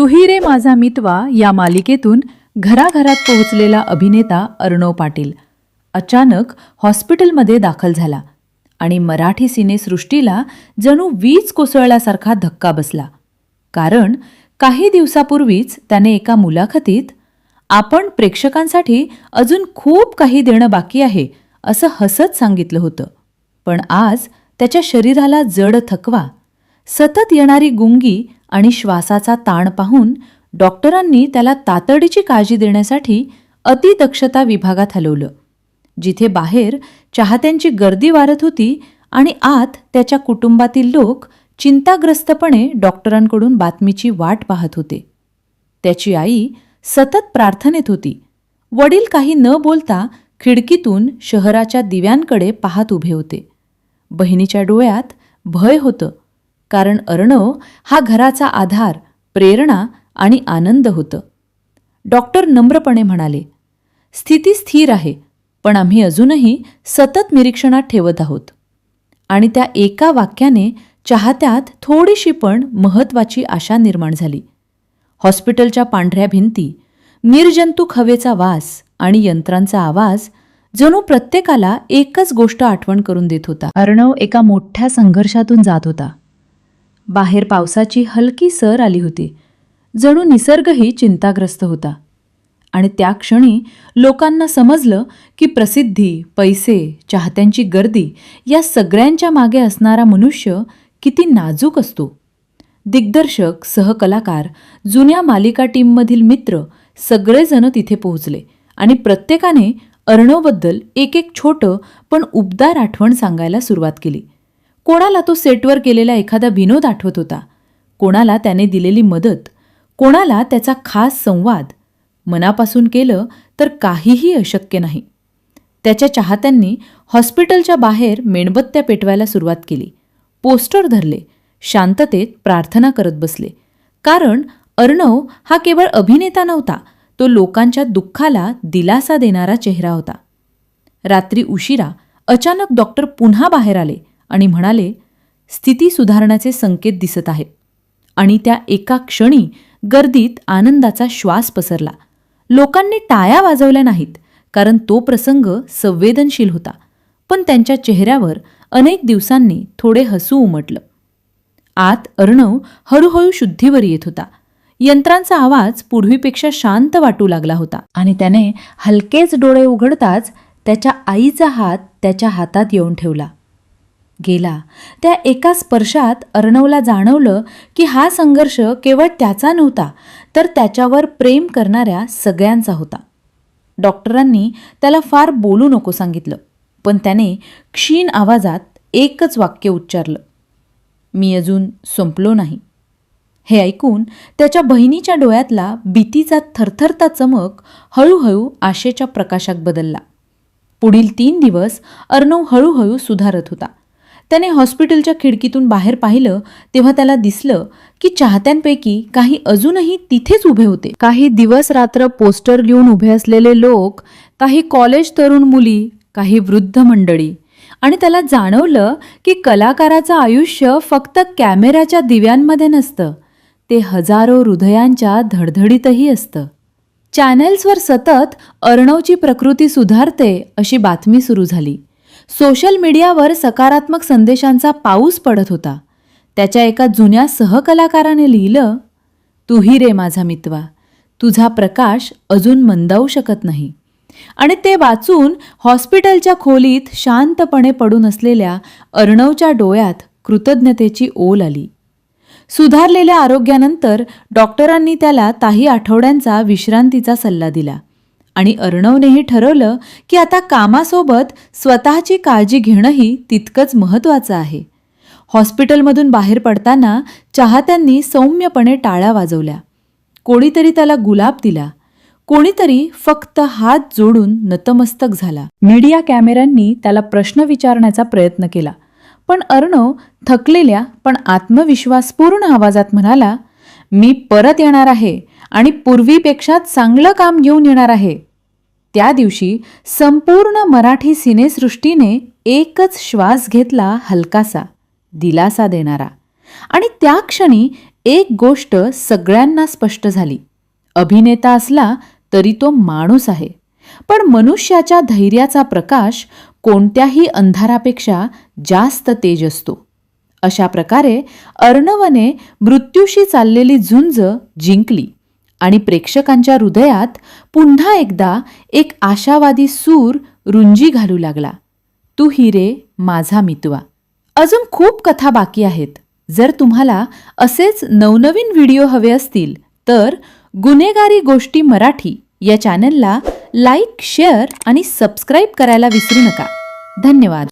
तुही रे माझा मितवा या मालिकेतून घराघरात पोहोचलेला अभिनेता अर्णव पाटील अचानक हॉस्पिटलमध्ये दाखल झाला आणि मराठी सिनेसृष्टीला जणू वीज कोसळल्यासारखा धक्का बसला. कारण काही दिवसापूर्वीच त्याने एका मुलाखतीत आपण प्रेक्षकांसाठी अजून खूप काही देणं बाकी आहे असं हसत सांगितलं होतं. पण आज त्याच्या शरीराला जड थकवा, सतत येणारी गुंगी आणि श्वासाचा ताण पाहून डॉक्टरांनी त्याला तातडीची काळजी देण्यासाठी अतिदक्षता विभागात हलवलं, जिथे बाहेर चाहत्यांची गर्दी वाढत होती आणि आत त्याच्या कुटुंबातील लोक चिंताग्रस्तपणे डॉक्टरांकडून बातमीची वाट पाहत होते. त्याची आई सतत प्रार्थनेत होती. वडील काही न बोलता खिडकीतून शहराच्या दिव्यांकडे पाहत उभे होते. बहिणीच्या डोळ्यात भय होतं, कारण अर्णव हा घराचा आधार, प्रेरणा आणि आनंद होतं. डॉक्टर नम्रपणे म्हणाले, स्थिती स्थिर आहे, पण आम्ही अजूनही सतत निरीक्षणात ठेवत आहोत. आणि त्या एका वाक्याने चाहत्यात थोडीशी पण महत्त्वाची आशा निर्माण झाली. हॉस्पिटलच्या पांढऱ्या भिंती, निर्जंतुक हवेचा वास आणि यंत्रांचा आवाज जणू प्रत्येकाला एकच गोष्ट आठवण करून देत होता. अर्णव एका मोठ्या संघर्षातून जात होता. बाहेर पावसाची हलकी सर आली होती. जणू निसर्गही चिंताग्रस्त होता. आणि त्या क्षणी लोकांना समजलं की प्रसिद्धी, पैसे, चाहत्यांची गर्दी या सगळ्यांच्या मागे असणारा मनुष्य किती नाजूक असतो. दिग्दर्शक, सहकलाकार, जुन्या मालिका टीममधील मित्र सगळेजण तिथे पोहोचले आणि प्रत्येकाने अर्णवबद्दल एक एक छोटं पण उबदार आठवण सांगायला सुरुवात केली. कोणाला तो सेटवर केलेला एखादा विनोद आठवत होता, कोणाला त्याने दिलेली मदत, कोणाला त्याचा खास संवाद. मनापासून केलं तर काहीही अशक्य नाही. त्याच्या चाहत्यांनी हॉस्पिटलच्या बाहेर मेणबत्त्या पेटवायला सुरुवात केली, पोस्टर धरले, शांततेत प्रार्थना करत बसले. कारण अर्णव हा केवळ अभिनेता नव्हता, तो लोकांच्या दुःखाला दिलासा देणारा चेहरा होता. रात्री उशिरा अचानक डॉक्टर पुन्हा बाहेर आले आणि म्हणाले, स्थिती सुधारण्याचे संकेत दिसत आहेत. आणि त्या एका क्षणी गर्दीत आनंदाचा श्वास पसरला. लोकांनी टाळ्या वाजवल्या नाहीत, कारण तो प्रसंग संवेदनशील होता, पण त्यांच्या चेहऱ्यावर अनेक दिवसांनी थोडे हसू उमटलं. आत अर्णव हळूहळू शुद्धीवर येत होता. यंत्रांचा आवाज पूर्वीपेक्षा शांत वाटू लागला होता आणि त्याने हलकेच डोळे उघडताच त्याच्या आईचा हात त्याच्या हातात येऊन ठेवला. गेला त्या एका स्पर्शात अर्णवला जाणवलं की हा संघर्ष केवळ त्याचा नव्हता, तर त्याच्यावर प्रेम करणाऱ्या सगळ्यांचा होता. डॉक्टरांनी त्याला फार बोलू नको सांगितलं, पण त्याने क्षीण आवाजात एकच वाक्य उच्चारलं, मी अजून संपलो नाही. हे ऐकून त्याच्या बहिणीच्या डोळ्यातला भीतीचा थरथरता चमक हळूहळू आशेच्या प्रकाशात बदलला. पुढील 3 दिवस अर्णव हळूहळू सुधारत होता. त्याने हॉस्पिटलच्या खिडकीतून बाहेर पाहिलं तेव्हा त्याला दिसलं की चाहत्यांपैकी काही अजूनही तिथेच उभे होते. काही दिवस रात्र पोस्टर घेऊन उभे असलेले लोक, काही कॉलेज तरुण मुली, काही वृद्ध मंडळी. आणि त्याला जाणवलं की कलाकाराचं आयुष्य फक्त कॅमेऱ्याच्या दिव्यांमध्ये नसतं, ते हजारो हृदयांच्या धडधडीतही असतं. चॅनेल्सवर सतत अर्णवची प्रकृती सुधारते अशी बातमी सुरू झाली. सोशल मीडियावर सकारात्मक संदेशांचा पाऊस पडत होता. त्याच्या एका जुन्या सहकलाकाराने लिहिलं, तुही रे माझा मितवा, तुझा प्रकाश अजून मंदावू शकत नाही. आणि ते वाचून हॉस्पिटलच्या खोलीत शांतपणे पडून असलेल्या अर्णवच्या डोळ्यात कृतज्ञतेची ओल आली. सुधारलेल्या आरोग्यानंतर डॉक्टरांनी त्याला काही आठवड्यांचा विश्रांतीचा सल्ला दिला आणि अर्णवनेही ठरवलं की आता कामासोबत स्वतःची काळजी घेणंही तितकंच महत्त्वाचं आहे. हॉस्पिटलमधून बाहेर पडताना चाहत्यांनी सौम्यपणे टाळ्या वाजवल्या. कोणीतरी त्याला गुलाब दिला, कोणीतरी फक्त हात जोडून नतमस्तक झाला. मीडिया कॅमेऱ्यांनी त्याला प्रश्न विचारण्याचा प्रयत्न केला, पण अर्णव थकलेल्या पण आत्मविश्वासपूर्ण आवाजात म्हणाला, मी परत येणार आहे आणि पूर्वीपेक्षा चांगलं काम घेऊन येणार आहे. त्या दिवशी संपूर्ण मराठी सिनेसृष्टीने एकच श्वास घेतला, हलकासा, दिलासा देणारा. आणि त्या क्षणी एक गोष्ट सगळ्यांना स्पष्ट झाली. अभिनेता असला तरी तो माणूस आहे, पण मनुष्याच्या धैर्याचा प्रकाश कोणत्याही अंधारापेक्षा जास्त तेज असतो. अशा प्रकारे अर्णवने मृत्यूशी चाललेली झुंज जिंकली आणि प्रेक्षकांच्या हृदयात पुन्हा एकदा एक आशावादी सूर रुंजी घालू लागला. तू ही रे माझा मितवा. अजून खूप कथा बाकी आहेत. जर तुम्हाला असेच नवनवीन व्हिडिओ हवे असतील तर गुन्हेगारी गोष्टी मराठी या चॅनलला लाईक, शेअर आणि सबस्क्राईब करायला विसरू नका. धन्यवाद.